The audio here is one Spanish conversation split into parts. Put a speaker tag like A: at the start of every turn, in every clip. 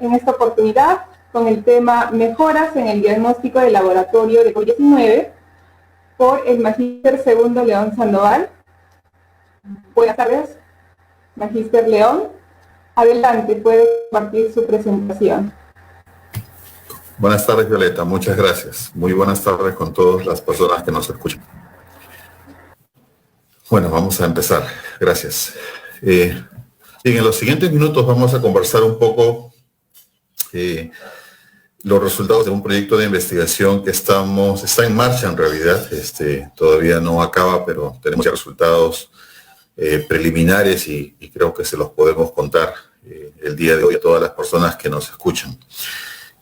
A: en esta oportunidad con el tema Mejoras en el diagnóstico de laboratorio de COVID-19 por el Magíster Segundo León Sandoval. Buenas tardes, Magíster León. Adelante, puede compartir su presentación.
B: Buenas tardes, Violeta. Muchas gracias. Muy buenas tardes con todas las personas que nos escuchan. Bueno, vamos a empezar. Gracias. Bien, en los siguientes minutos vamos a conversar un poco los resultados de un proyecto de investigación que está en marcha en realidad. Todavía no acaba, pero tenemos ya resultados preliminares y creo que se los podemos contar el día de hoy a todas las personas que nos escuchan.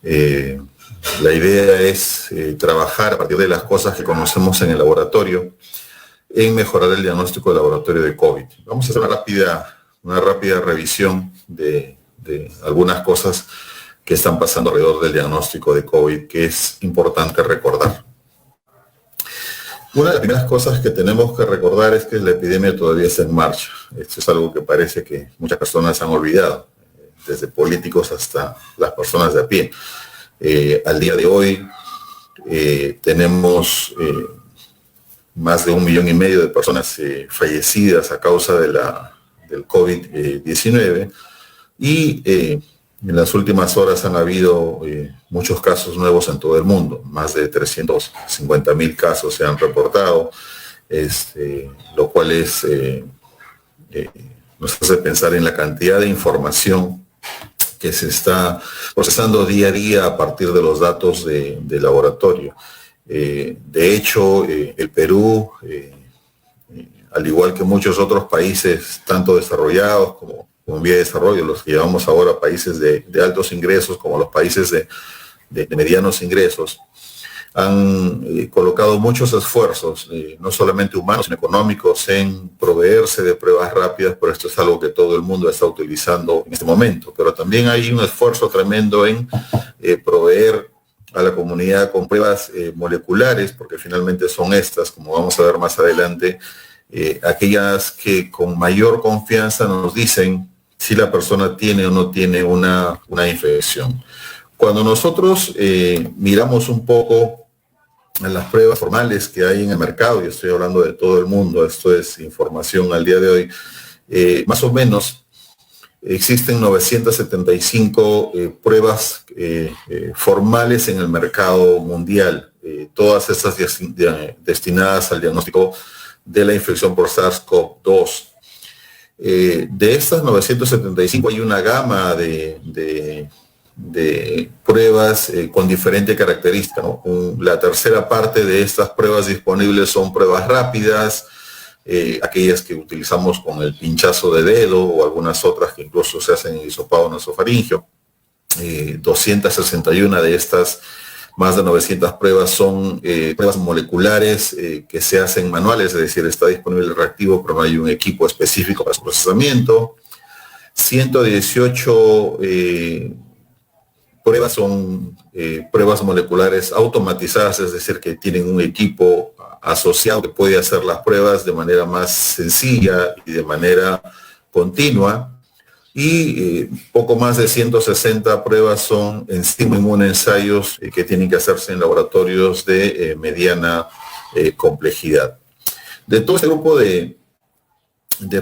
B: La idea es trabajar a partir de las cosas que conocemos en el laboratorio en mejorar el diagnóstico del laboratorio de COVID. Vamos a hacer una rápida revisión de algunas cosas que están pasando alrededor del diagnóstico de COVID, que es importante recordar. Una de las primeras cosas que tenemos que recordar es que la epidemia todavía está en marcha. Esto es algo que parece que muchas personas han olvidado, desde políticos hasta las personas de a pie. Al día de hoy tenemos más de 1,5 millones de personas fallecidas a causa del COVID-19 y en las últimas horas han habido muchos casos nuevos en todo el mundo. Más de 350,000 casos se han reportado, lo cual nos hace pensar en la cantidad de información que se está procesando día a día a partir de los datos de laboratorio. De hecho, el Perú, al igual que muchos otros países, tanto desarrollados como en vía de desarrollo, los que llevamos ahora a países de altos ingresos, como los países de medianos ingresos, han colocado muchos esfuerzos, no solamente humanos, sino económicos, en proveerse de pruebas rápidas, pero esto es algo que todo el mundo está utilizando en este momento. Pero también hay un esfuerzo tremendo en proveer a la comunidad con pruebas moleculares, porque finalmente son estas, como vamos a ver más adelante, aquellas que con mayor confianza nos dicen si la persona tiene o no tiene una infección. Cuando nosotros miramos un poco a las pruebas formales que hay en el mercado, y estoy hablando de todo el mundo, esto es información al día de hoy, más o menos existen 975 pruebas formales en el mercado mundial, todas estas destinadas al diagnóstico de la infección por SARS-CoV-2. De estas 975 hay una gama de pruebas con diferente característica, ¿no? La tercera parte de estas pruebas disponibles son pruebas rápidas, aquellas que utilizamos con el pinchazo de dedo o algunas otras que incluso se hacen en hisopado nasofaringeo. 261 de estas, más de 900 pruebas son pruebas moleculares que se hacen manuales, es decir, está disponible el reactivo, pero no hay un equipo específico para su procesamiento. 118 pruebas son pruebas moleculares automatizadas, es decir, que tienen un equipo asociado que puede hacer las pruebas de manera más sencilla y de manera continua. Y poco más de 160 pruebas son inmunoensayos que tienen que hacerse en laboratorios de mediana complejidad. De todo este grupo de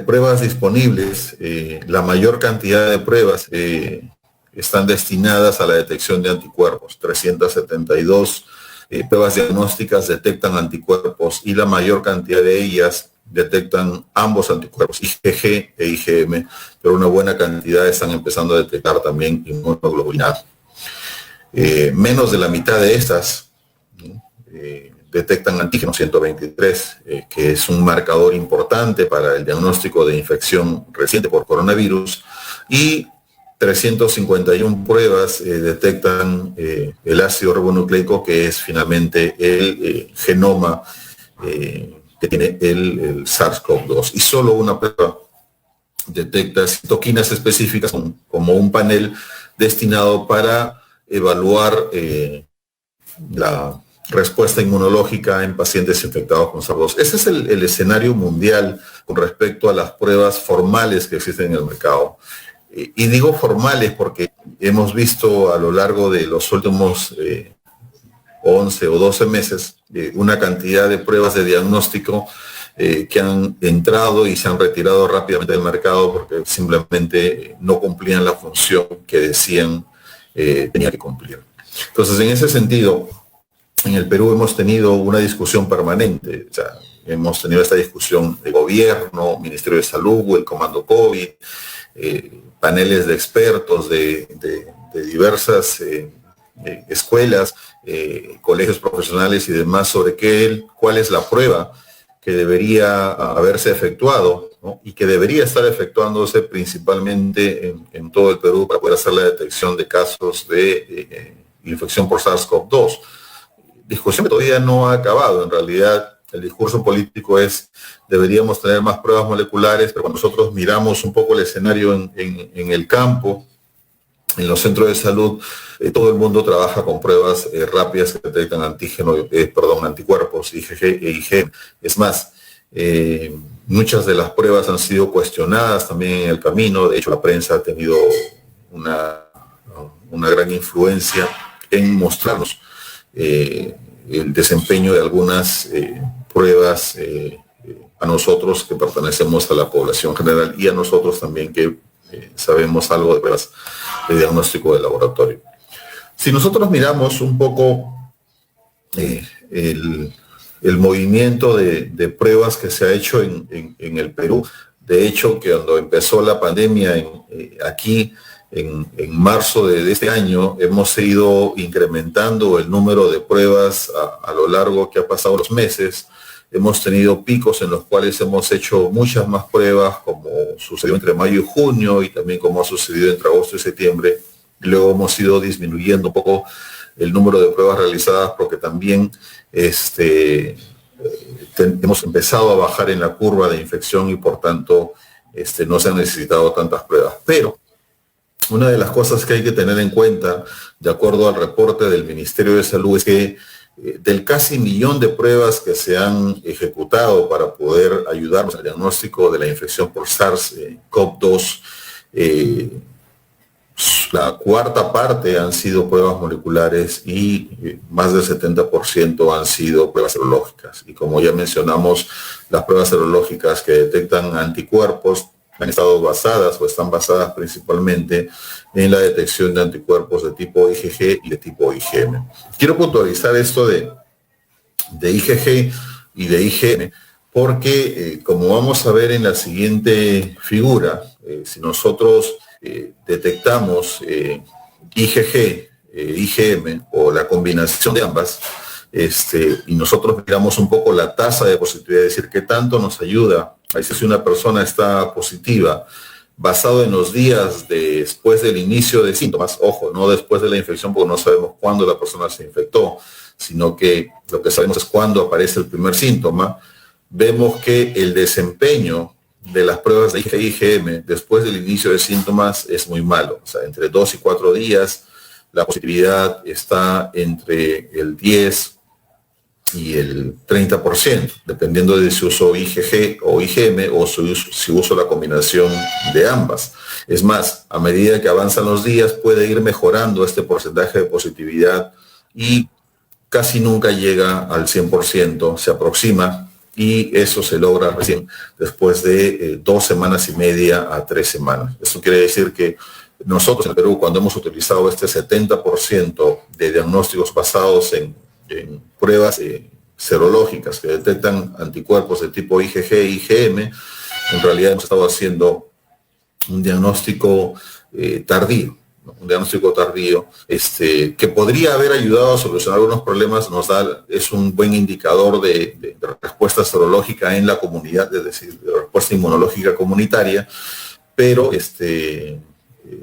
B: pruebas disponibles, la mayor cantidad de pruebas están destinadas a la detección de anticuerpos. 372 pruebas diagnósticas detectan anticuerpos y la mayor cantidad de ellas detectan ambos anticuerpos, IgG e IgM, pero una buena cantidad están empezando a detectar también inmunoglobulina A. Menos de la mitad de estas detectan antígeno 123, que es un marcador importante para el diagnóstico de infección reciente por coronavirus, y 351 pruebas detectan el ácido ribonucleico, que es finalmente el genoma que tiene el SARS-CoV-2. Y solo una prueba detecta citoquinas específicas como un panel destinado para evaluar la respuesta inmunológica en pacientes infectados con SARS-CoV-2. Ese es el escenario mundial con respecto a las pruebas formales que existen en el mercado. y digo formales porque hemos visto a lo largo de los últimos 11 o 12 meses una cantidad de pruebas de diagnóstico que han entrado y se han retirado rápidamente del mercado porque simplemente no cumplían la función que decían tenía que cumplir. Entonces, en ese sentido, en el Perú hemos tenido una discusión permanente. O sea, hemos tenido esta discusión de gobierno, Ministerio de Salud, el Comando COVID, paneles de expertos de diversas escuelas, colegios profesionales y demás sobre cuál es la prueba que debería haberse efectuado, ¿no? Y que debería estar efectuándose principalmente en todo el Perú para poder hacer la detección de casos de infección por SARS-CoV-2. Discusión que todavía no ha acabado. En realidad, el discurso político es deberíamos tener más pruebas moleculares, pero cuando nosotros miramos un poco el escenario en el campo, en los centros de salud, todo el mundo trabaja con pruebas rápidas que detectan anticuerpos, IgG e IgM. Es más, muchas de las pruebas han sido cuestionadas también en el camino. De hecho, la prensa ha tenido una gran influencia en mostrarnos el desempeño de algunas pruebas a nosotros que pertenecemos a la población general y a nosotros también que sabemos algo de pruebas de diagnóstico de laboratorio. Si nosotros miramos un poco el movimiento de pruebas que se ha hecho en el Perú, de hecho que cuando empezó la pandemia aquí en marzo de este año, hemos ido incrementando el número de pruebas a lo largo que ha pasado los meses. Hemos tenido picos en los cuales hemos hecho muchas más pruebas, como sucedió entre mayo y junio, y también como ha sucedido entre agosto y septiembre. Luego hemos ido disminuyendo un poco el número de pruebas realizadas porque también hemos empezado a bajar en la curva de infección y por tanto no se han necesitado tantas pruebas. Pero una de las cosas que hay que tener en cuenta, de acuerdo al reporte del Ministerio de Salud, es que del casi 1 millón de pruebas que se han ejecutado para poder ayudarnos al diagnóstico de la infección por SARS-CoV-2, la cuarta parte han sido pruebas moleculares y más del 70% han sido pruebas serológicas. Y como ya mencionamos, las pruebas serológicas que detectan anticuerpos han estado basadas o están basadas principalmente en la detección de anticuerpos de tipo IgG y de tipo IgM. Quiero puntualizar esto de IgG y de IgM porque, como vamos a ver en la siguiente figura, si nosotros detectamos IgG, IgM o la combinación de ambas, y nosotros miramos un poco la tasa de positividad, es decir, qué tanto nos ayuda a decir si una persona está positiva, basado en los días después del inicio de síntomas, ojo, no después de la infección porque no sabemos cuándo la persona se infectó, sino que lo que sabemos es cuándo aparece el primer síntoma. Vemos que el desempeño de las pruebas de IgG y IgM después del inicio de síntomas es muy malo. O sea, entre 2 y 4 días la positividad está entre el 10 y el 30%, dependiendo de si uso IgG o IgM o si uso la combinación de ambas. Es más, a medida que avanzan los días puede ir mejorando este porcentaje de positividad y casi nunca llega al 100%, se aproxima, y eso se logra recién después de 2 semanas y media a 3 semanas. Eso quiere decir que nosotros en Perú, cuando hemos utilizado este 70% de diagnósticos basados en pruebas serológicas que detectan anticuerpos de tipo IgG e IgM, en realidad hemos estado haciendo un diagnóstico tardío. Un diagnóstico tardío que podría haber ayudado a solucionar algunos problemas, es un buen indicador de respuesta serológica en la comunidad, es decir, de respuesta inmunológica comunitaria, pero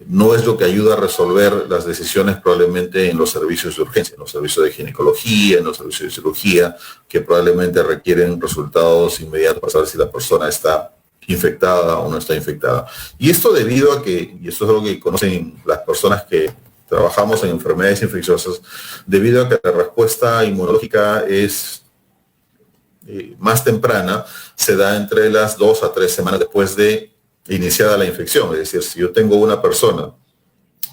B: no es lo que ayuda a resolver las decisiones probablemente en los servicios de urgencia, en los servicios de ginecología, en los servicios de cirugía, que probablemente requieren resultados inmediatos para saber si la persona está infectada o no está infectada. Y esto debido a que, y esto es algo que conocen las personas que trabajamos en enfermedades infecciosas, debido a que la respuesta inmunológica es más temprana, se da entre las 2 a 3 semanas después de iniciada la infección. Es decir, si yo tengo una persona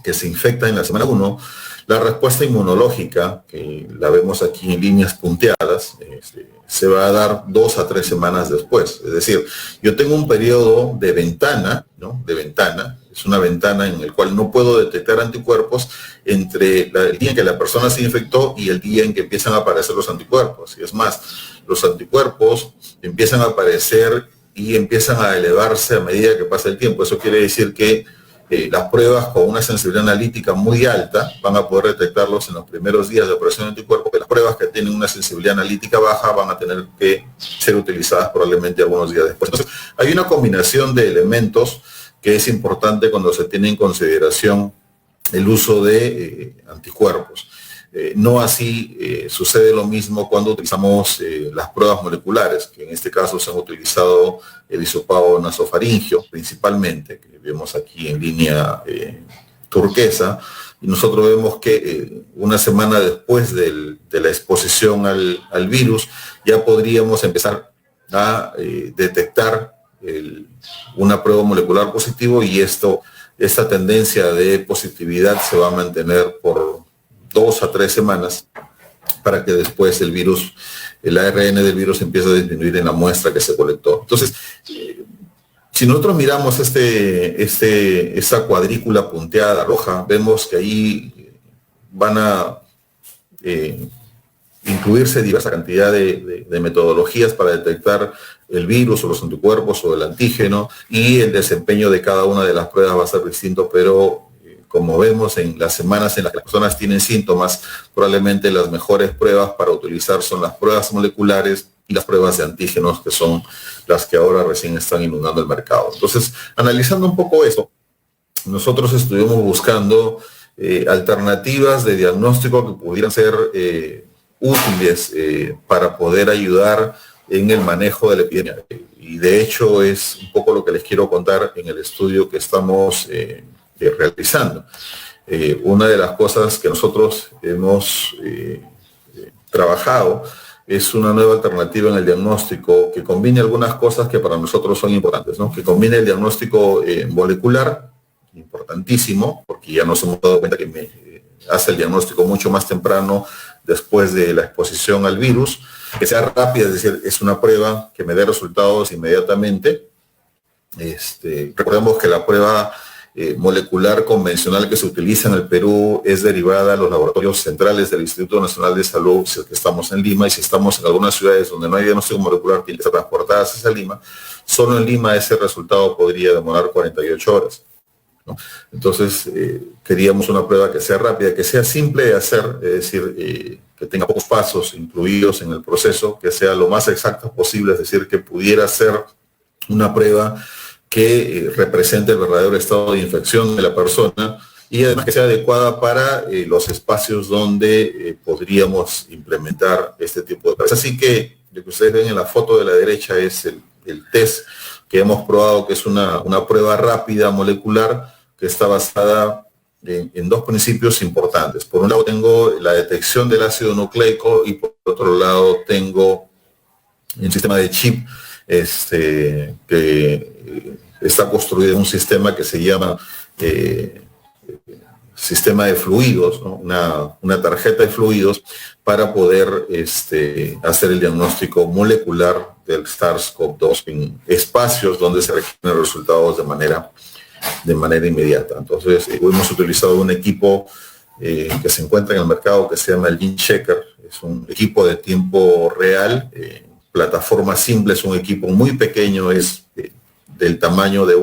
B: que se infecta en la semana 1, la respuesta inmunológica, que la vemos aquí en líneas punteadas, se va a dar 2 a 3 semanas después. Es decir, yo tengo un periodo de ventana, ¿no? De ventana, es una ventana en el cual no puedo detectar anticuerpos entre el día en que la persona se infectó y el día en que empiezan a aparecer los anticuerpos. Y es más, los anticuerpos empiezan a aparecer y empiezan a elevarse a medida que pasa el tiempo. Eso quiere decir que las pruebas con una sensibilidad analítica muy alta van a poder detectarlos en los primeros días de aparición de anticuerpos, que las pruebas que tienen una sensibilidad analítica baja van a tener que ser utilizadas probablemente algunos días después. Entonces, hay una combinación de elementos que es importante cuando se tiene en consideración el uso de anticuerpos. No así sucede lo mismo cuando utilizamos las pruebas moleculares, que en este caso se han utilizado el hisopado nasofaringio principalmente, que vemos aquí en línea turquesa, y nosotros vemos que una semana después de la exposición al virus ya podríamos empezar a detectar una prueba molecular positivo, y esta tendencia de positividad se va a mantener por 2 a 3 semanas para que después el virus, el ARN del virus empiece a disminuir en la muestra que se colectó. Entonces, si nosotros miramos esta cuadrícula punteada roja, vemos que ahí van a incluirse diversa cantidad de metodologías para detectar el virus o los anticuerpos o el antígeno, y el desempeño de cada una de las pruebas va a ser distinto, pero como vemos en las semanas en las que las personas tienen síntomas, probablemente las mejores pruebas para utilizar son las pruebas moleculares y las pruebas de antígenos, que son las que ahora recién están inundando el mercado. Entonces, analizando un poco eso, nosotros estuvimos buscando alternativas de diagnóstico que pudieran ser útiles para poder ayudar en el manejo de la epidemia. Y de hecho es un poco lo que les quiero contar en el estudio que estamos realizando. Una de las cosas que nosotros hemos trabajado es una nueva alternativa en el diagnóstico que combine algunas cosas que para nosotros son importantes, ¿no? Que combine el diagnóstico molecular, importantísimo, porque ya nos hemos dado cuenta que hace el diagnóstico mucho más temprano después de la exposición al virus, que sea rápida, es decir, es una prueba que me dé resultados inmediatamente. Recordemos que la prueba molecular convencional que se utiliza en el Perú es derivada de los laboratorios centrales del Instituto Nacional de Salud, si es que estamos en Lima, y si estamos en algunas ciudades donde no hay diagnóstico molecular, tiene que ser transportada hacia Lima. Solo en Lima ese resultado podría demorar 48 horas. ¿No? Entonces, queríamos una prueba que sea rápida, que sea simple de hacer, es decir, que tenga pocos pasos incluidos en el proceso, que sea lo más exacta posible, es decir, que pudiera ser una prueba que represente el verdadero estado de infección de la persona, y además que sea adecuada para los espacios donde podríamos implementar este tipo de pruebas. Así que lo que ustedes ven en la foto de la derecha es el test que hemos probado, que es una prueba rápida molecular que está basada en 2 principios importantes. Por un lado tengo la detección del ácido nucleico, y por otro lado tengo el sistema de chip que está construido en un sistema que se llama sistema de fluidos, ¿no? Una tarjeta de fluidos para poder hacer el diagnóstico molecular del SARS-CoV-2 en espacios donde se requieren resultados de manera inmediata. Entonces, hemos utilizado un equipo que se encuentra en el mercado que se llama el GeneChecker. Es un equipo de tiempo real, plataforma simple, es un equipo muy pequeño, es del tamaño de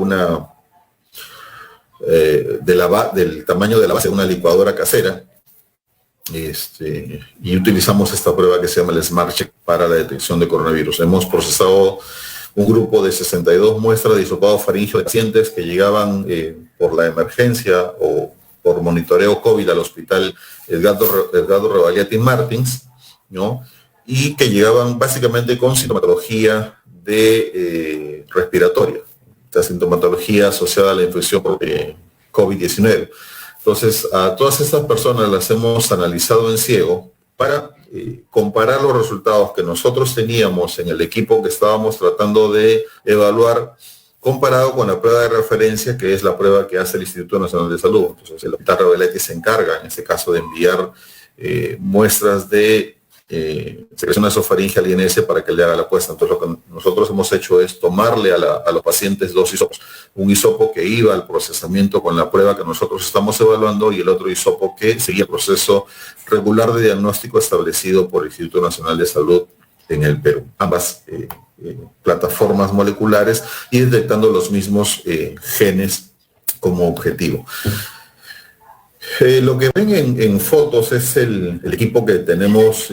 B: del tamaño de la base de una licuadora casera, y utilizamos esta prueba que se llama el SmartCheck para la detección de coronavirus. Hemos procesado un grupo de 62 muestras de hisopado faríngeo de pacientes que llegaban por la emergencia o por monitoreo COVID al hospital Edgardo Rebagliati Martins, ¿no? Y que llegaban básicamente con sintomatología de respiratoria, la sintomatología asociada a la infección por COVID-19. Entonces, a todas estas personas las hemos analizado en ciego para comparar los resultados que nosotros teníamos en el equipo que estábamos tratando de evaluar comparado con la prueba de referencia, que es la prueba que hace el Instituto Nacional de Salud. Entonces, el Hospital Revelati se encarga, en este caso, de enviar muestras de secreción nasofaringea al INS para que le haga la apuesta. Entonces, lo que nosotros hemos hecho es tomarle a los pacientes dos hisopos. Un hisopo que iba al procesamiento con la prueba que nosotros estamos evaluando y el otro hisopo que seguía el proceso regular de diagnóstico establecido por el Instituto Nacional de Salud en el Perú. Ambas plataformas moleculares y detectando los mismos genes como objetivo. Lo que ven en fotos es el equipo que tenemos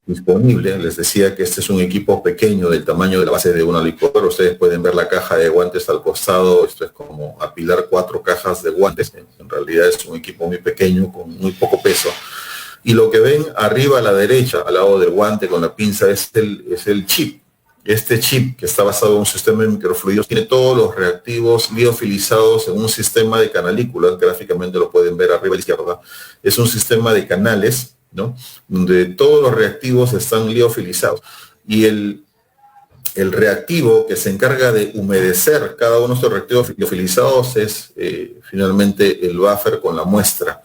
B: disponible. Les decía que este es un equipo pequeño del tamaño de la base de una licuadora. Ustedes pueden ver la caja de guantes al costado. Esto es como apilar 4 cajas de guantes. En realidad es un equipo muy pequeño con muy poco peso. Y lo que ven arriba a la derecha, al lado del guante con la pinza, es el chip. Este chip, que está basado en un sistema de microfluidos, tiene todos los reactivos liofilizados en un sistema de canalículas. Gráficamente lo pueden ver arriba a la izquierda. Es un sistema de canales, ¿no?, donde todos los reactivos están liofilizados. Y el reactivo que se encarga de humedecer cada uno de estos reactivos liofilizados es finalmente el buffer con la muestra.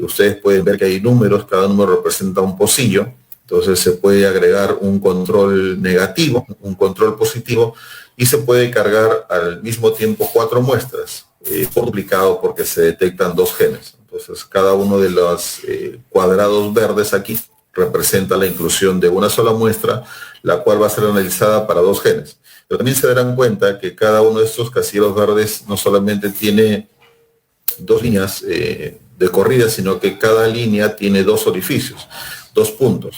B: Ustedes pueden ver que hay números, cada número representa un pocillo. Entonces se puede agregar un control negativo, un control positivo, y se puede cargar al mismo tiempo 4 muestras por duplicado, porque se detectan 2 genes. Entonces cada uno de los cuadrados verdes aquí representa la inclusión de una sola muestra, la cual va a ser analizada para 2 genes. Pero también se darán cuenta que cada uno de estos casilleros verdes no solamente tiene 2 líneas de corrida, sino que cada línea tiene 2 orificios, 2 puntos.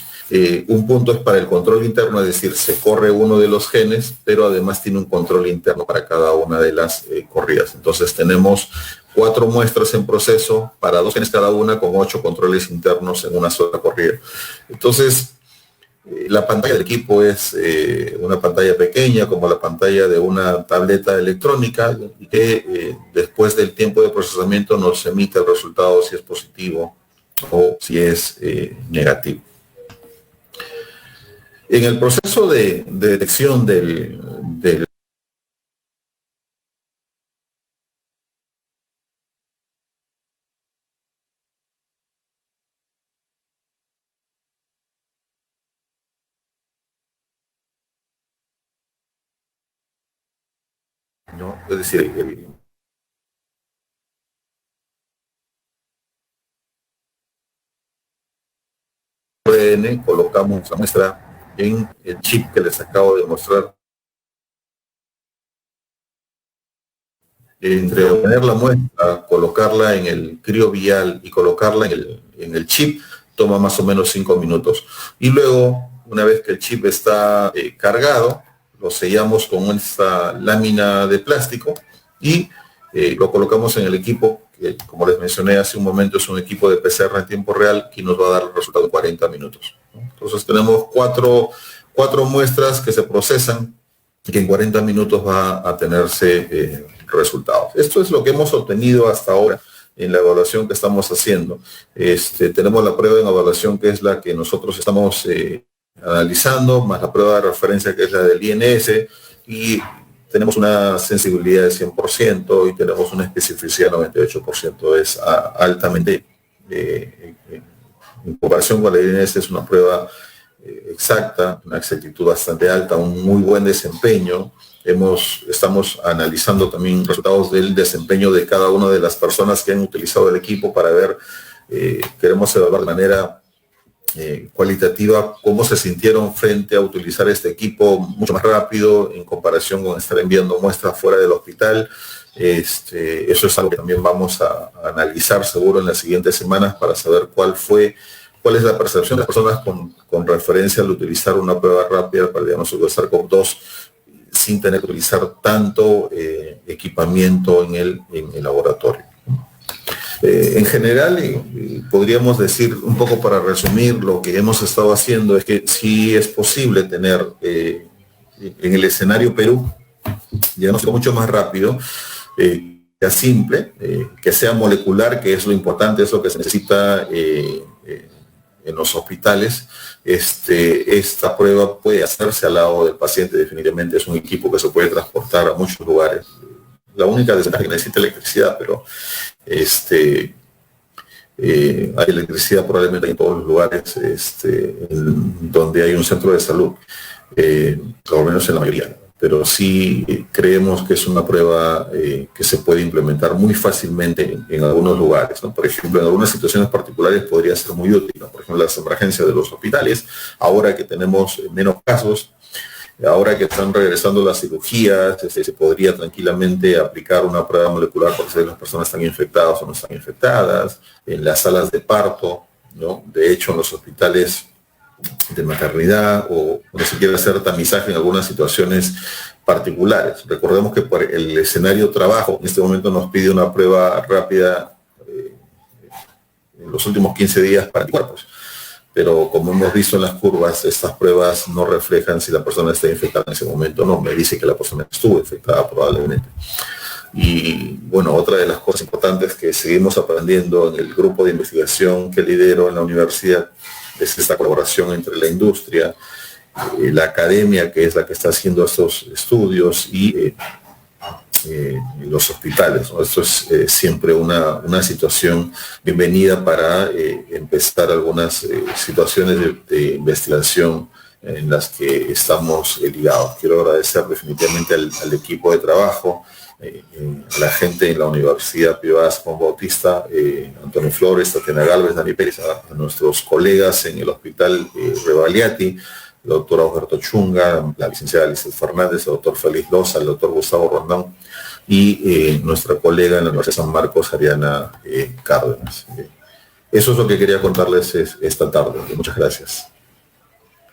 B: Un punto es para el control interno, es decir, se corre uno de los genes, pero además tiene un control interno para cada una de las corridas. Entonces tenemos 4 muestras en proceso para 2 genes cada una, con 8 controles internos en una sola corrida. Entonces, la pantalla del equipo es una pantalla pequeña, como la pantalla de una tableta electrónica, y que después del tiempo de procesamiento nos emite el resultado si es positivo o si es negativo. En el proceso de detección del ¿no? Es decir, el ADN, colocamos la muestra en el chip que les acabo de mostrar. Entre obtener la muestra, colocarla en el criovial y colocarla en el chip, toma más o menos 5 minutos. Y luego, una vez que el chip está cargado, lo sellamos con esta lámina de plástico y lo colocamos en el equipo, que como les mencioné hace un momento, es un equipo de PCR en tiempo real y nos va a dar el resultado en 40 minutos. Entonces tenemos cuatro muestras que se procesan y que en 40 minutos va a tenerse resultados. Esto es lo que hemos obtenido hasta ahora en la evaluación que estamos haciendo. Tenemos la prueba en evaluación, que es la que nosotros estamos analizando, más la prueba de referencia, que es la del INS, y tenemos una sensibilidad de 100% y tenemos una especificidad de 98%. Es altamente, en comparación con la INS, es una prueba exacta, una exactitud bastante alta, un muy buen desempeño. Estamos analizando también resultados del desempeño de cada una de las personas que han utilizado el equipo para ver, queremos evaluar de manera cualitativa cómo se sintieron frente a utilizar este equipo mucho más rápido en comparación con estar enviando muestras fuera del hospital. Eso es algo que también vamos a analizar seguro en las siguientes semanas para saber cuál es la percepción de las personas con referencia al utilizar una prueba rápida para el diagnóstico de SARS-CoV-2 sin tener que utilizar tanto equipamiento en el laboratorio. En general, podríamos decir, un poco para resumir, lo que hemos estado haciendo es que sí es posible tener en el escenario Perú diagnóstico mucho más rápido, que sea simple, que sea molecular, que es lo importante, es lo que se necesita en los hospitales, esta prueba puede hacerse al lado del paciente. Definitivamente es un equipo que se puede transportar a muchos lugares. La única desventaja es que necesita electricidad, pero hay electricidad probablemente en todos los lugares donde hay un centro de salud, por lo menos en la mayoría. Pero sí creemos que es una prueba que se puede implementar muy fácilmente en algunos lugares, ¿no? Por ejemplo, en algunas situaciones particulares podría ser muy útil, ¿no? Por ejemplo, las emergencias de los hospitales, ahora que tenemos menos casos, ahora que están regresando las cirugías, se podría tranquilamente aplicar una prueba molecular para saber si las personas están infectadas o no están infectadas, en las salas de parto, ¿no? De hecho, en los hospitales de maternidad, o no se quiere hacer tamizaje en algunas situaciones particulares. Recordemos que por el escenario trabajo en este momento nos pide una prueba rápida en los últimos 15 días para anticuerpos, pero como hemos visto en las curvas, estas pruebas no reflejan si la persona está infectada en ese momento o no. Me dice que la persona estuvo infectada probablemente. Y bueno, otra de las cosas importantes que seguimos aprendiendo en el grupo de investigación que lidero en la universidad es esta colaboración entre la industria, la academia, que es la que está haciendo estos estudios, y los hospitales, ¿no? Esto es siempre una situación bienvenida para empezar algunas situaciones de investigación en las que estamos ligados. Quiero agradecer definitivamente al equipo de trabajo, a la gente en la Universidad Privada Juan Bautista, Antonio Flores, Tatiana Galvez, Dani Pérez, a nuestros colegas en el Hospital Revaliati, el doctor Alberto Chunga, la licenciada Lizeth Fernández, el doctor Félix Loza, el doctor Gustavo Rondón y nuestra colega en la Universidad San Marcos, Ariana Cárdenas. Eso es lo que quería contarles esta tarde. Muchas gracias.